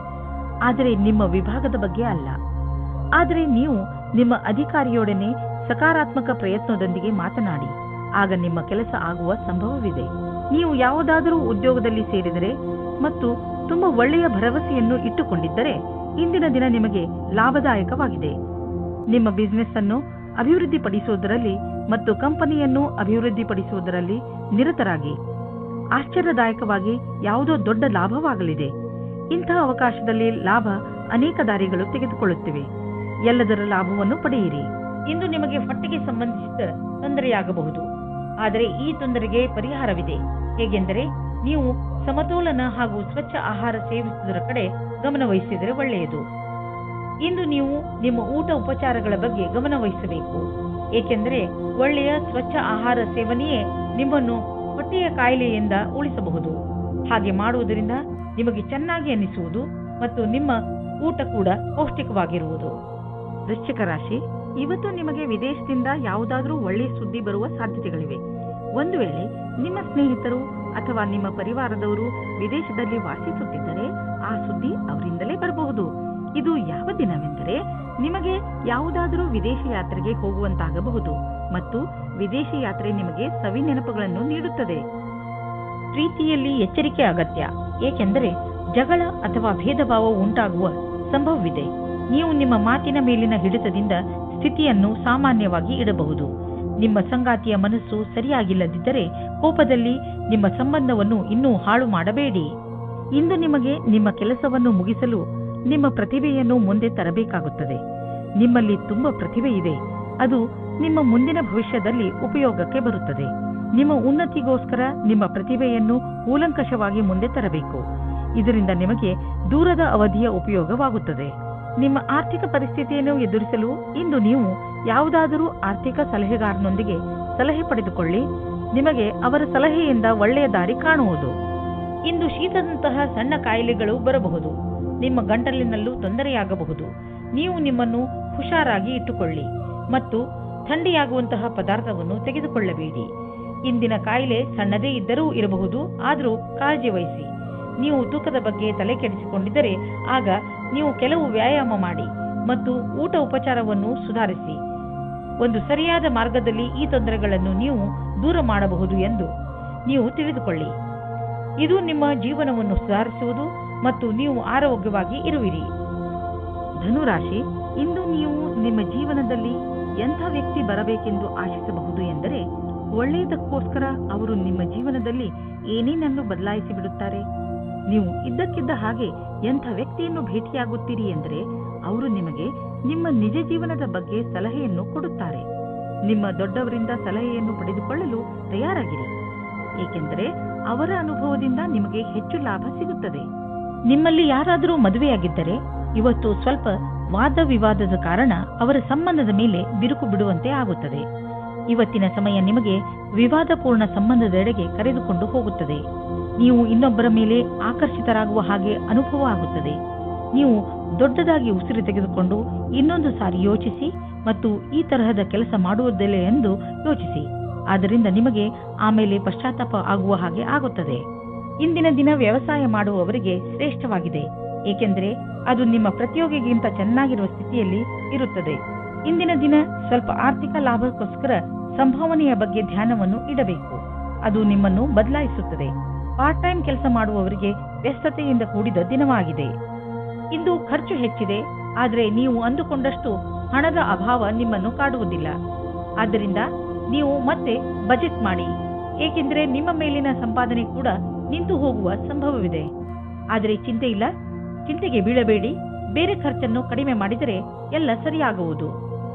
ಆದರೆ ನಿಮ್ಮ ವಿಭಾಗದ ಬಗ್ಗೆ ಅಲ್ಲ. ಆದರೆ ನೀವು ನಿಮ್ಮ ಅಧಿಕಾರಿಯೊಡನೆ ಸಕಾರಾತ್ಮಕ ಪ್ರಯತ್ನದೊಂದಿಗೆ ಮಾತನಾಡಿ, ಆಗ ನಿಮ್ಮ ಕೆಲಸ ಆಗುವ ಸಂಭವವಿದೆ. ನೀವು ಯಾವುದಾದರೂ ಉದ್ಯೋಗದಲ್ಲಿ ಸೇರಿದರೆ ಮತ್ತು ತುಂಬಾ ಒಳ್ಳೆಯ ಭರವಸೆಯನ್ನು ಇಟ್ಟುಕೊಂಡಿದ್ದರೆ ಇಂದಿನ ದಿನ ನಿಮಗೆ ಲಾಭದಾಯಕವಾಗಿದೆ. ನಿಮ್ಮ ಬಿಸಿನೆಸ್ ಅನ್ನು ಅಭಿವೃದ್ಧಿಪಡಿಸುವುದರಲ್ಲಿ ಮತ್ತು ಕಂಪನಿಯನ್ನು ಅಭಿವೃದ್ಧಿಪಡಿಸುವುದರಲ್ಲಿ ನಿರತರಾಗಿ. ಆಶ್ಚರ್ಯದಾಯಕವಾಗಿ ಯಾವುದೋ ದೊಡ್ಡ ಲಾಭವಾಗಲಿದೆ. ಇಂತಹ ಅವಕಾಶದಲ್ಲಿ ಲಾಭ ಅನೇಕ ದಾರಿಗಳು ತೆಗೆದುಕೊಳ್ಳುತ್ತಿವೆ. ಎಲ್ಲದರ ಲಾಭವನ್ನು ಪಡೆಯಿರಿ. ಇಂದು ನಿಮಗೆ ಹೊಟ್ಟೆಗೆ ಸಂಬಂಧಿಸಿದ ತೊಂದರೆಯಾಗಬಹುದು, ಆದರೆ ಈ ತೊಂದರೆಗೆ ಪರಿಹಾರವಿದೆ. ಹೇಗೆಂದರೆ ನೀವು ಸಮತೋಲನ ಹಾಗೂ ಸ್ವಚ್ಛ ಆಹಾರ ಸೇವಿಸುವುದರ ಕಡೆ ಗಮನವಹಿಸಿದರೆ ಒಳ್ಳೆಯದು. ಇಂದು ನೀವು ನಿಮ್ಮ ಊಟ ಉಪಚಾರಗಳ ಬಗ್ಗೆ ಗಮನವಹಿಸಬೇಕು, ಏಕೆಂದರೆ ಒಳ್ಳೆಯ ಸ್ವಚ್ಛ ಆಹಾರ ಸೇವನೆಯೇ ನಿಮ್ಮನ್ನು ಹೊಟ್ಟೆಯ ಕಾಯಿಲೆಯಿಂದ ಉಳಿಸಬಹುದು. ಹಾಗೆ ಮಾಡುವುದರಿಂದ ನಿಮಗೆ ಚೆನ್ನಾಗಿ ಅನಿಸುವುದು ಮತ್ತು ನಿಮ್ಮ ಊಟ ಕೂಡ ಪೌಷ್ಟಿಕವಾಗಿರುವುದು. ವೃಶ್ಚಿಕ ರಾಶಿ, ಇವತ್ತು ನಿಮಗೆ ವಿದೇಶದಿಂದ ಯಾವುದಾದರೂ ಒಳ್ಳೆಯ ಸುದ್ದಿ ಬರುವ ಸಾಧ್ಯತೆಗಳಿವೆ. ಒಂದು ವೇಳೆ ನಿಮ್ಮ ಸ್ನೇಹಿತರು ಅಥವಾ ನಿಮ್ಮ ಪರಿವಾರದವರು ವಿದೇಶದಲ್ಲಿ ವಾಸಿಸುತ್ತಿದ್ದರೆ ಆ ಸುದ್ದಿ ಅವರಿಂದಲೇ ಬರಬಹುದು. ಇದು ಯಾವ ದಿನವೆಂದರೆ ನಿಮಗೆ ಯಾವುದಾದರೂ ವಿದೇಶ ಯಾತ್ರೆಗೆ ಹೋಗುವಂತಾಗಬಹುದು ಮತ್ತು ವಿದೇಶಿ ಯಾತ್ರೆ ನಿಮಗೆ ಸವಿ ನೆನಪುಗಳನ್ನು ನೀಡುತ್ತದೆ. ಪ್ರೀತಿಯಲ್ಲಿ ಎಚ್ಚರಿಕೆ ಅಗತ್ಯ, ಏಕೆಂದರೆ ಜಗಳ ಅಥವಾ ಭೇದ ಭಾವ ಉಂಟಾಗುವ ಸಂಭವವಿದೆ. ನೀವು ನಿಮ್ಮ ಮಾತಿನ ಮೇಲಿನ ಹಿಡಿತದಿಂದ ಸ್ಥಿತಿಯನ್ನು ಸಾಮಾನ್ಯವಾಗಿ ಇಡಬಹುದು. ನಿಮ್ಮ ಸಂಗಾತಿಯ ಮನಸ್ಸು ಸರಿಯಾಗಿಲ್ಲದಿದ್ದರೆ ಕೋಪದಲ್ಲಿ ನಿಮ್ಮ ಸಂಬಂಧವನ್ನು ಇನ್ನೂ ಹಾಳು ಮಾಡಬೇಡಿ. ಇಂದು ನಿಮಗೆ ನಿಮ್ಮ ಕೆಲಸವನ್ನು ಮುಗಿಸಲು ನಿಮ್ಮ ಪ್ರತಿಭೆಯನ್ನು ಮುಂದೆ ತರಬೇಕಾಗುತ್ತದೆ. ನಿಮ್ಮಲ್ಲಿ ತುಂಬಾ ಪ್ರತಿಭೆ ಇದೆ, ಅದು ನಿಮ್ಮ ಮುಂದಿನ ಭವಿಷ್ಯದಲ್ಲಿ ಉಪಯೋಗಕ್ಕೆ ಬರುತ್ತದೆ. ನಿಮ್ಮ ಉನ್ನತಿಗೋಸ್ಕರ ನಿಮ್ಮ ಪ್ರತಿಭೆಯನ್ನು ಕೂಲಂಕಷವಾಗಿ ಮುಂದೆ ತರಬೇಕು. ಇದರಿಂದ ನಿಮಗೆ ದೂರದ ಅವಧಿಯ ಉಪಯೋಗವಾಗುತ್ತದೆ. ನಿಮ್ಮ ಆರ್ಥಿಕ ಪರಿಸ್ಥಿತಿಯನ್ನು ಎದುರಿಸಲು ಇಂದು ನೀವು ಯಾವುದಾದರೂ ಆರ್ಥಿಕ ಸಲಹೆಗಾರನೊಂದಿಗೆ ಸಲಹೆ ಪಡೆದುಕೊಳ್ಳಿ. ನಿಮಗೆ ಅವರ ಸಲಹೆಯಿಂದ ಒಳ್ಳೆಯ ದಾರಿ ಕಾಣುವುದು. ಇಂದು ಶೀತದಂತಹ ಸಣ್ಣ ಕಾಯಿಲೆಗಳು ಬರಬಹುದು. ನಿಮ್ಮ ಗಂಟಲಿನಲ್ಲೂ ತೊಂದರೆಯಾಗಬಹುದು. ನೀವು ನಿಮ್ಮನ್ನು ಹುಷಾರಾಗಿ ಇಟ್ಟುಕೊಳ್ಳಿ ಮತ್ತು ಥಂಡಿಯಾಗುವಂತಹ ಪದಾರ್ಥವನ್ನು ತೆಗೆದುಕೊಳ್ಳಬೇಡಿ. ಇಂದಿನ ಕಾಯಿಲೆ ಸಣ್ಣದೇ ಇದ್ದರೂ ಇರಬಹುದು, ಆದರೂ ಕಾಳಜಿ ವಹಿಸಿ. ನೀವು ತೂಕದ ಬಗ್ಗೆ ತಲೆ ಕೆಡಿಸಿಕೊಂಡಿದ್ದರೆ ಆಗ ನೀವು ಕೆಲವು ವ್ಯಾಯಾಮ ಮಾಡಿ ಮತ್ತು ಊಟ ಉಪಚಾರವನ್ನು ಸುಧಾರಿಸಿ. ಒಂದು ಸರಿಯಾದ ಮಾರ್ಗದಲ್ಲಿ ಈ ತೊಂದರೆಗಳನ್ನು ನೀವು ದೂರ ಮಾಡಬಹುದು ಎಂದು ನೀವು ತಿಳಿದುಕೊಳ್ಳಿ. ಇದು ನಿಮ್ಮ ಜೀವನವನ್ನು ಸುಧಾರಿಸುವುದು ಮತ್ತು ನೀವು ಆರೋಗ್ಯವಾಗಿ ಇರುವಿರಿ. ಧನುರಾಶಿ, ಇಂದು ನೀವು ನಿಮ್ಮ ಜೀವನದಲ್ಲಿ ಎಂಥ ವ್ಯಕ್ತಿ ಬರಬೇಕೆಂದು ಆಶಿಸಬಹುದು ಎಂದರೆ ಒಳ್ಳೆಯದಕ್ಕೋಸ್ಕರ ಅವರು ನಿಮ್ಮ ಜೀವನದಲ್ಲಿ ಏನೇನನ್ನು ಬದಲಾಯಿಸಿ ಬಿಡುತ್ತಾರೆ. ನೀವು ಇದ್ದಕ್ಕಿದ್ದ ಹಾಗೆ ಎಂಥ ವ್ಯಕ್ತಿಯನ್ನು ಭೇಟಿಯಾಗುತ್ತೀರಿ ಎಂದರೆ ಅವರು ನಿಮಗೆ ನಿಮ್ಮ ನಿಜ ಜೀವನದ ಬಗ್ಗೆ ಸಲಹೆಯನ್ನು ಕೊಡುತ್ತಾರೆ. ನಿಮ್ಮ ದೊಡ್ಡವರಿಂದ ಸಲಹೆಯನ್ನು ಪಡೆದುಕೊಳ್ಳಲು ತಯಾರಾಗಿರಿ, ಏಕೆಂದರೆ ಅವರ ಅನುಭವದಿಂದ ನಿಮಗೆ ಹೆಚ್ಚು ಲಾಭ ಸಿಗುತ್ತದೆ. ನಿಮ್ಮಲ್ಲಿ ಯಾರಾದರೂ ಮದುವೆಯಾಗಿದ್ದರೆ ಇವತ್ತು ಸ್ವಲ್ಪ ವಾದ ವಿವಾದದ ಕಾರಣ ಅವರ ಸಂಬಂಧದ ಮೇಲೆ ಬಿರುಕು ಬಿಡುವಂತೆ ಆಗುತ್ತದೆ. ಇವತ್ತಿನ ಸಮಯ ನಿಮಗೆ ವಿವಾದಪೂರ್ಣ ಸಂಬಂಧದೆಡೆಗೆ ಕರೆದುಕೊಂಡು ಹೋಗುತ್ತದೆ. ನೀವು ಇನ್ನೊಬ್ಬರ ಮೇಲೆ ಆಕರ್ಷಿತರಾಗುವ ಹಾಗೆ ಅನುಭವ ಆಗುತ್ತದೆ. ನೀವು ದೊಡ್ಡದಾಗಿ ಉಸಿರು ತೆಗೆದುಕೊಂಡು ಇನ್ನೊಂದು ಸಾರಿ ಯೋಚಿಸಿ ಮತ್ತು ಈ ತರಹದ ಕೆಲಸ ಮಾಡುವುದಿಲ್ಲ ಎಂದು ಯೋಚಿಸಿ. ಆದ್ದರಿಂದ ನಿಮಗೆ ಆಮೇಲೆ ಪಶ್ಚಾತ್ತಾಪ ಆಗುವ ಹಾಗೆ ಆಗುತ್ತದೆ. ಇಂದಿನ ದಿನ ವ್ಯವಸಾಯ ಮಾಡುವವರಿಗೆ ಶ್ರೇಷ್ಠವಾಗಿದೆ, ಏಕೆಂದರೆ ಅದು ನಿಮ್ಮ ಪ್ರತಿಯೋಗಿಗಿಂತ ಚೆನ್ನಾಗಿರುವ ಸ್ಥಿತಿಯಲ್ಲಿ ಇರುತ್ತದೆ. ಇಂದಿನ ದಿನ ಸ್ವಲ್ಪ ಆರ್ಥಿಕ ಲಾಭಕ್ಕೋಸ್ಕರ ಸಂಭಾವನೆಯ ಬಗ್ಗೆ ಧ್ಯಾನವನ್ನು ಇಡಬೇಕು. ಅದು ನಿಮ್ಮನ್ನು ಬದಲಾಯಿಸುತ್ತದೆ. ಪಾರ್ಟ್ ಟೈಮ್ ಕೆಲಸ ಮಾಡುವವರಿಗೆ ವ್ಯಸ್ತತೆಯಿಂದ ಕೂಡಿದ ದಿನವಾಗಿದೆ. ಇಂದು ಖರ್ಚು ಹೆಚ್ಚಿದೆ, ಆದರೆ ನೀವು ಅಂದುಕೊಂಡಷ್ಟು ಹಣದ ಅಭಾವ ನಿಮ್ಮನ್ನು ಕಾಡುವುದಿಲ್ಲ. ಆದ್ದರಿಂದ ನೀವು ಮತ್ತೆ ಬಜೆಟ್ ಮಾಡಿ, ಏಕೆಂದರೆ ನಿಮ್ಮ ಮೇಲಿನ ಸಂಪಾದನೆ ಕೂಡ ನಿಂತು ಹೋಗುವ ಸಂಭವವಿದೆ. ಆದರೆ ಚಿಂತೆ ಇಲ್ಲ, ಚಿಂತೆಗೆ ಬೀಳಬೇಡಿ. ಬೇರೆ ಖರ್ಚನ್ನು ಕಡಿಮೆ ಮಾಡಿದರೆ ಎಲ್ಲ ಸರಿಯಾಗುವುದು.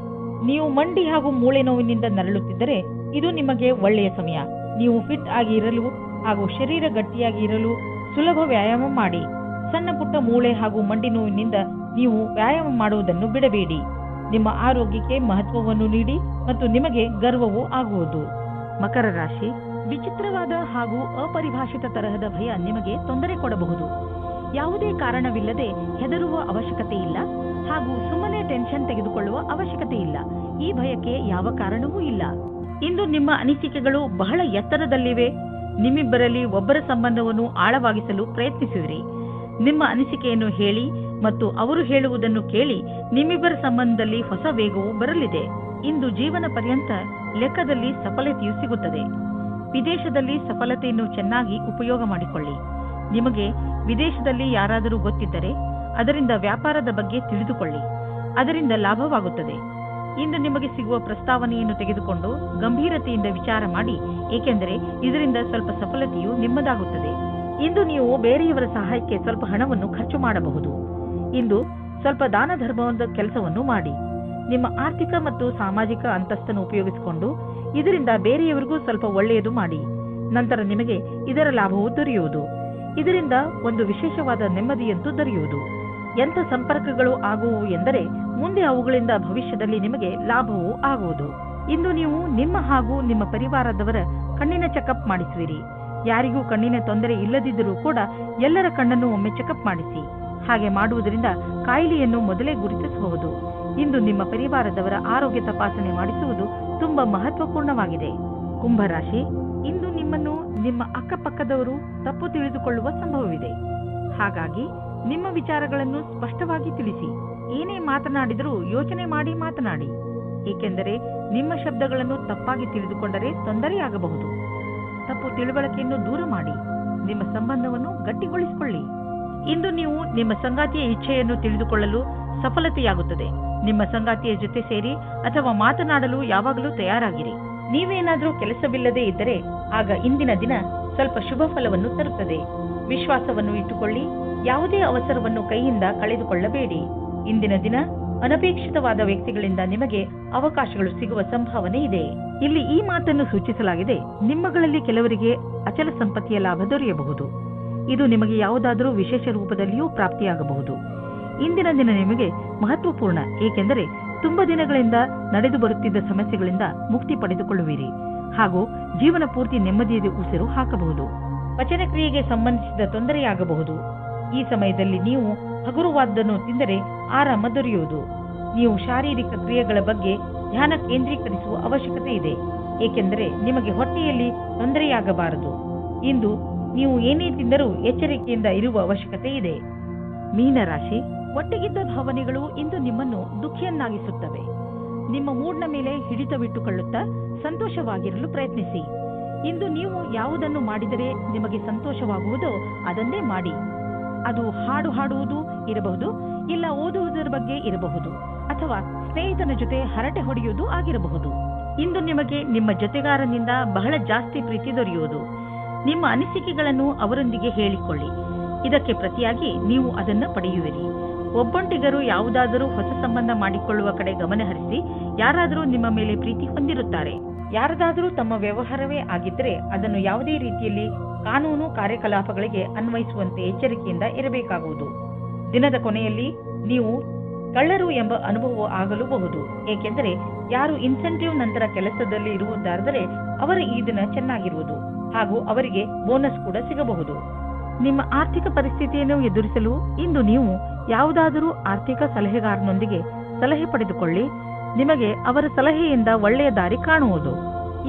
ನೀವು ಮಂಡಿ ಹಾಗೂ ಮೂಳೆ ನೋವಿನಿಂದ ನರಳುತ್ತಿದ್ದರೆ ಇದು ನಿಮಗೆ ಒಳ್ಳೆಯ ಸಮಯ. ನೀವು ಫಿಟ್ ಆಗಿ ಇರಲು ಹಾಗೂ ಶರೀರ ಗಟ್ಟಿಯಾಗಿ ಇರಲು ಸುಲಭ ವ್ಯಾಯಾಮ ಮಾಡಿ. ಸಣ್ಣ ಪುಟ್ಟ ಮೂಳೆ ಹಾಗೂ ಮಂಡಿ ನೋವಿನಿಂದ ನೀವು ವ್ಯಾಯಾಮ ಮಾಡುವುದನ್ನು ಬಿಡಬೇಡಿ. ನಿಮ್ಮ ಆರೋಗ್ಯಕ್ಕೆ ಮಹತ್ವವನ್ನು ನೀಡಿ ಮತ್ತು ನಿಮಗೆ ಗರ್ವವೂ ಆಗುವುದು. ಮಕರ ರಾಶಿ, ವಿಚಿತ್ರವಾದ ಹಾಗೂ ಅಪರಿಭಾಷಿತ ತರಹದ ಭಯ ನಿಮಗೆ ತೊಂದರೆ ಕೊಡಬಹುದು. ಯಾವುದೇ ಕಾರಣವಿಲ್ಲದೆ ಹೆದರುವ ಅವಶ್ಯಕತೆ ಇಲ್ಲ ಹಾಗೂ ಸುಮ್ಮನೆ ಟೆನ್ಷನ್ ತೆಗೆದುಕೊಳ್ಳುವ ಅವಶ್ಯಕತೆ ಇಲ್ಲ. ಈ ಭಯಕ್ಕೆ ಯಾವ ಕಾರಣವೂ ಇಲ್ಲ. ಇಂದು ನಿಮ್ಮ ಅನಿಸಿಕೆಗಳು ಬಹಳ ಎತ್ತರದಲ್ಲಿವೆ. ನಿಮ್ಮಿಬ್ಬರಲ್ಲಿ ಒಬ್ಬರ ಸಂಬಂಧವನ್ನು ಆಳವಾಗಿಸಲು ಪ್ರಯತ್ನಿಸಿದಿರಿ. ನಿಮ್ಮ ಅನಿಸಿಕೆಯನ್ನು ಹೇಳಿ ಮತ್ತು ಅವರು ಹೇಳುವುದನ್ನು ಕೇಳಿ ನಿಮ್ಮಿಬ್ಬರ ಸಂಬಂಧದಲ್ಲಿ ಹೊಸ ವೇಗವು ಬರಲಿದೆ. ಇಂದು ಜೀವನ ಪರ್ಯಂತ ಲೆಕ್ಕದಲ್ಲಿ ಸಫಲತೆಯು ಸಿಗುತ್ತದೆ. ವಿದೇಶದಲ್ಲಿ ಸಫಲತೆಯನ್ನು ಚೆನ್ನಾಗಿ ಉಪಯೋಗ ಮಾಡಿಕೊಳ್ಳಿ. ನಿಮಗೆ ವಿದೇಶದಲ್ಲಿ ಯಾರಾದರೂ ಗೊತ್ತಿದ್ದರೆ ಅದರಿಂದ ವ್ಯಾಪಾರದ ಬಗ್ಗೆ ತಿಳಿದುಕೊಳ್ಳಿ. ಅದರಿಂದ ಲಾಭವಾಗುತ್ತದೆ. ಇಂದು ನಿಮಗೆ ಸಿಗುವ ಪ್ರಸ್ತಾವನೆಯನ್ನು ತೆಗೆದುಕೊಂಡು ಗಂಭೀರತೆಯಿಂದ ವಿಚಾರ ಮಾಡಿ, ಏಕೆಂದರೆ ಇದರಿಂದ ಸ್ವಲ್ಪ ಸಫಲತೆಯು ನಿಮ್ಮದಾಗುತ್ತದೆ. ಇಂದು ನೀವು ಬೇರೆಯವರ ಸಹಾಯಕ್ಕೆ ಸ್ವಲ್ಪ ಹಣವನ್ನು ಖರ್ಚು ಮಾಡಬಹುದು. ಇಂದು ಸ್ವಲ್ಪ ದಾನ ಧರ್ಮದ ಕೆಲಸವನ್ನು ಮಾಡಿ. ನಿಮ್ಮ ಆರ್ಥಿಕ ಮತ್ತು ಸಾಮಾಜಿಕ ಅಂತಸ್ತನ್ನು ಉಪಯೋಗಿಸಿಕೊಂಡು ಇದರಿಂದ ಬೇರೆಯವರಿಗೂ ಸ್ವಲ್ಪ ಒಳ್ಳೆಯದು ಮಾಡಿ. ನಂತರ ನಿಮಗೆ ಇದರ ಲಾಭವು ದೊರೆಯುವುದು. ಇದರಿಂದ ಒಂದು ವಿಶೇಷವಾದ ನೆಮ್ಮದಿಯಂತೂ ದೊರೆಯುವುದು. ಎಂಥ ಸಂಪರ್ಕಗಳು ಆಗುವು ಎಂದರೆ ಮುಂದೆ ಅವುಗಳಿಂದ ಭವಿಷ್ಯದಲ್ಲಿ ನಿಮಗೆ ಲಾಭವೂ ಆಗುವುದು. ಇಂದು ನೀವು ನಿಮ್ಮ ಹಾಗೂ ನಿಮ್ಮ ಪರಿವಾರದವರ ಕಣ್ಣಿನ ಚೆಕಪ್ ಮಾಡಿಸುವಿರಿ. ಯಾರಿಗೂ ಕಣ್ಣಿನ ತೊಂದರೆ ಇಲ್ಲದಿದ್ದರೂ ಕೂಡ ಎಲ್ಲರ ಕಣ್ಣನ್ನು ಒಮ್ಮೆ ಚೆಕಪ್ ಮಾಡಿಸಿ. ಹಾಗೆ ಮಾಡುವುದರಿಂದ ಕಾಯಿಲೆಯನ್ನು ಮೊದಲೇ ಗುರುತಿಸಬಹುದು. ಇಂದು ನಿಮ್ಮ ಪರಿವಾರದವರ ಆರೋಗ್ಯ ತಪಾಸಣೆ ಮಾಡಿಸುವುದು ತುಂಬಾ ಮಹತ್ವಪೂರ್ಣವಾಗಿದೆ. ಕುಂಭರಾಶಿ, ಇಂದು ನಿಮ್ಮನ್ನು ನಿಮ್ಮ ಅಕ್ಕಪಕ್ಕದವರು ತಪ್ಪು ತಿಳಿದುಕೊಳ್ಳುವ ಸಂಭವವಿದೆ. ಹಾಗಾಗಿ ನಿಮ್ಮ ವಿಚಾರಗಳನ್ನು ಸ್ಪಷ್ಟವಾಗಿ ತಿಳಿಸಿ. ಏನೇ ಮಾತನಾಡಿದರೂ ಯೋಚನೆ ಮಾಡಿ ಮಾತನಾಡಿ. ಏಕೆಂದರೆ ನಿಮ್ಮ ಶಬ್ದಗಳನ್ನು ತಪ್ಪಾಗಿ ತಿಳಿದುಕೊಂಡರೆ ತೊಂದರೆಯಾಗಬಹುದು. ತಪ್ಪು ತಿಳುವಳಿಕೆಯನ್ನು ದೂರ ಮಾಡಿ. ನಿಮ್ಮ ಸಂಬಂಧವನ್ನು ಗಟ್ಟಿಗೊಳಿಸಿಕೊಳ್ಳಿ. ಇಂದು ನೀವು ನಿಮ್ಮ ಸಂಗಾತಿಯ ಇಚ್ಛೆಯನ್ನು ತಿಳಿದುಕೊಳ್ಳಲು ಸಫಲತೆಯಾಗುತ್ತದೆ. ನಿಮ್ಮ ಸಂಗಾತಿಯ ಜೊತೆ ಸೇರಿ ಅಥವಾ ಮಾತನಾಡಲು ಯಾವಾಗಲೂ ತಯಾರಾಗಿರಿ. ನೀವೇನಾದರೂ ಕೆಲಸವಿಲ್ಲದೆ ಇದ್ದರೆ ಆಗ ಇಂದಿನ ದಿನ ಸ್ವಲ್ಪ ಶುಭ ಫಲವನ್ನು ತರುತ್ತದೆ. ವಿಶ್ವಾಸವನ್ನು ಇಟ್ಟುಕೊಳ್ಳಿ. ಯಾವುದೇ ಅವಸರವನ್ನು ಕೈಯಿಂದ ಕಳೆದುಕೊಳ್ಳಬೇಡಿ. ಇಂದಿನ ದಿನ ಅನಪೇಕ್ಷಿತವಾದ ವ್ಯಕ್ತಿಗಳಿಂದ ನಿಮಗೆ ಅವಕಾಶಗಳು ಸಿಗುವ ಸಂಭಾವನೆ ಇದೆ. ಇಲ್ಲಿ ಈ ಮಾತನ್ನು ಸೂಚಿಸಲಾಗಿದೆ, ನಿಮ್ಮಗಳಲ್ಲಿ ಕೆಲವರಿಗೆ ಅಚಲ ಸಂಪತ್ತಿಯ ಲಾಭ ದೊರೆಯಬಹುದು. ಇದು ನಿಮಗೆ ಯಾವುದಾದರೂ ವಿಶೇಷ ರೂಪದಲ್ಲಿಯೂ ಪ್ರಾಪ್ತಿಯಾಗಬಹುದು. ಇಂದಿನ ದಿನ ನಿಮಗೆ ಮಹತ್ವಪೂರ್ಣ, ಏಕೆಂದರೆ ತುಂಬಾ ದಿನಗಳಿಂದ ನಡೆದು ಬರುತ್ತಿದ್ದ ಸಮಸ್ಯೆಗಳಿಂದ ಮುಕ್ತಿ ಪಡೆದುಕೊಳ್ಳುವಿರಿ ಹಾಗೂ ಜೀವನ ಪೂರ್ತಿ ನೆಮ್ಮದಿಯ ಉಸಿರು ಹಾಕಬಹುದು. ಪಚನ ಕ್ರಿಯೆಗೆ ಸಂಬಂಧಿಸಿದ ತೊಂದರೆಯಾಗಬಹುದು. ಈ ಸಮಯದಲ್ಲಿ ನೀವು ಹಗುರವಾದನ್ನು ತಿಂದರೆ ಆರಾಮ ದೊರೆಯುವುದು. ನೀವು ಶಾರೀರಿಕ ಕ್ರಿಯೆಗಳ ಬಗ್ಗೆ ಧ್ಯಾನ ಕೇಂದ್ರೀಕರಿಸುವ ಅವಶ್ಯಕತೆ ಇದೆ, ಏಕೆಂದರೆ ನಿಮಗೆ ಹೊಟ್ಟೆಯಲ್ಲಿ ತೊಂದರೆಯಾಗಬಾರದು. ಇಂದು ನೀವು ಏನೇ ತಿಂದರೂ ಎಚ್ಚರಿಕೆಯಿಂದ ಇರುವ ಅವಶ್ಯಕತೆ ಇದೆ. ಮೀನರಾಶಿ, ಒಟ್ಟಿಗಿದ್ದ ಭಾವನೆಗಳು ಇಂದು ನಿಮ್ಮನ್ನು ದುಃಖಿಯನ್ನಾಗಿಸುತ್ತವೆ. ನಿಮ್ಮ ಮೂಡ್ನ ಮೇಲೆ ಹಿಡಿತವಿಟ್ಟುಕೊಳ್ಳುತ್ತಾ ಸಂತೋಷವಾಗಿರಲು ಪ್ರಯತ್ನಿಸಿ. ಇಂದು ನೀವು ಯಾವುದನ್ನು ಮಾಡಿದರೆ ನಿಮಗೆ ಸಂತೋಷವಾಗುವುದೋ ಅದನ್ನೇ ಮಾಡಿ. ಅದು ಹಾಡು ಹಾಡುವುದು ಇರಬಹುದು, ಇಲ್ಲ ಓದುವುದರ ಬಗ್ಗೆ ಇರಬಹುದು, ಅಥವಾ ಸ್ನೇಹಿತನ ಜೊತೆ ಹರಟೆ ಹೊಡೆಯುವುದು ಆಗಿರಬಹುದು. ಇಂದು ನಿಮಗೆ ನಿಮ್ಮ ಜೊತೆಗಾರನಿಂದ ಬಹಳ ಜಾಸ್ತಿ ಪ್ರೀತಿ ದೊರೆಯುವುದು. ನಿಮ್ಮ ಅನಿಸಿಕೆಗಳನ್ನು ಅವರೊಂದಿಗೆ ಹೇಳಿಕೊಳ್ಳಿ. ಇದಕ್ಕೆ ಪ್ರತಿಯಾಗಿ ನೀವು ಅದನ್ನು ಪಡೆಯುವಿರಿ. ಒಬ್ಬೊಂಟಿಗರು ಯಾವುದಾದರೂ ಹೊಸ ಸಂಬಂಧ ಮಾಡಿಕೊಳ್ಳುವ ಕಡೆ ಗಮನ ಹರಿಸಿ. ಯಾರಾದರೂ ನಿಮ್ಮ ಮೇಲೆ ಪ್ರೀತಿ ಹೊಂದಿರುತ್ತಾರೆ. ಯಾರದಾದರೂ ತಮ್ಮ ವ್ಯವಹಾರವೇ ಆಗಿದ್ದರೆ ಅದನ್ನು ಯಾವುದೇ ರೀತಿಯಲ್ಲಿ ಕಾನೂನು ಕಾರ್ಯಕಲಾಪಗಳಿಗೆ ಅನ್ವಯಿಸುವಂತೆ ಎಚ್ಚರಿಕೆಯಿಂದ ಇರಬೇಕಾಗುವುದು. ದಿನದ ಕೊನೆಯಲ್ಲಿ ನೀವು ಕಳ್ಳರು ಎಂಬ ಅನುಭವ ಆಗಲೂಬಹುದು, ಏಕೆಂದರೆ ಯಾರು ಇನ್ಸೆಂಟಿವ್ ನಂತರ ಕೆಲಸದಲ್ಲಿ ಇರುವುದಾದರೆ ಅವರ ಈ ದಿನ ಚೆನ್ನಾಗಿರುವುದು ಹಾಗೂ ಅವರಿಗೆ ಬೋನಸ್ ಕೂಡ ಸಿಗಬಹುದು. ನಿಮ್ಮ ಆರ್ಥಿಕ ಪರಿಸ್ಥಿತಿಯನ್ನು ಎದುರಿಸಲು ಇಂದು ನೀವು ಯಾವುದಾದರೂ ಆರ್ಥಿಕ ಸಲಹೆಗಾರನೊಂದಿಗೆ ಸಲಹೆ ಪಡೆದುಕೊಳ್ಳಿ. ನಿಮಗೆ ಅವರ ಸಲಹೆಯಿಂದ ಒಳ್ಳೆಯ ದಾರಿ ಕಾಣುವುದು.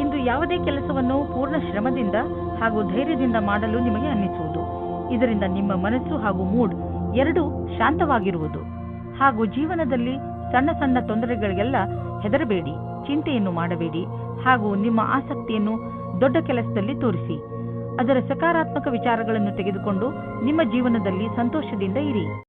ಇಂದು ಯಾವುದೇ ಕೆಲಸವನ್ನು ಪೂರ್ಣ ಶ್ರಮದಿಂದ ಹಾಗೂ ಧೈರ್ಯದಿಂದ ಮಾಡಲು ನಿಮಗೆ ಅನ್ನಿಸುವುದು. ಇದರಿಂದ ನಿಮ್ಮ ಮನಸ್ಸು ಹಾಗೂ ಮೂಡ್ ಎರಡೂ ಶಾಂತವಾಗಿರುವುದು. ಹಾಗೂ ಜೀವನದಲ್ಲಿ ಸಣ್ಣ ಸಣ್ಣ ತೊಂದರೆಗಳಿಗೆಲ್ಲ ಹೆದರಬೇಡಿ, ಚಿಂತೆಯನ್ನು ಮಾಡಬೇಡಿ ಹಾಗೂ ನಿಮ್ಮ ಆಸಕ್ತಿಯನ್ನು ದೊಡ್ಡ ಕೆಲಸದಲ್ಲಿ ತೋರಿಸಿ. ಅದರ ಸಕಾರಾತ್ಮಕ ವಿಚಾರಗಳನ್ನು ತೆಗೆದುಕೊಂಡು ನಿಮ್ಮ ಜೀವನದಲ್ಲಿ ಸಂತೋಷದಿಂದ ಇರಿ.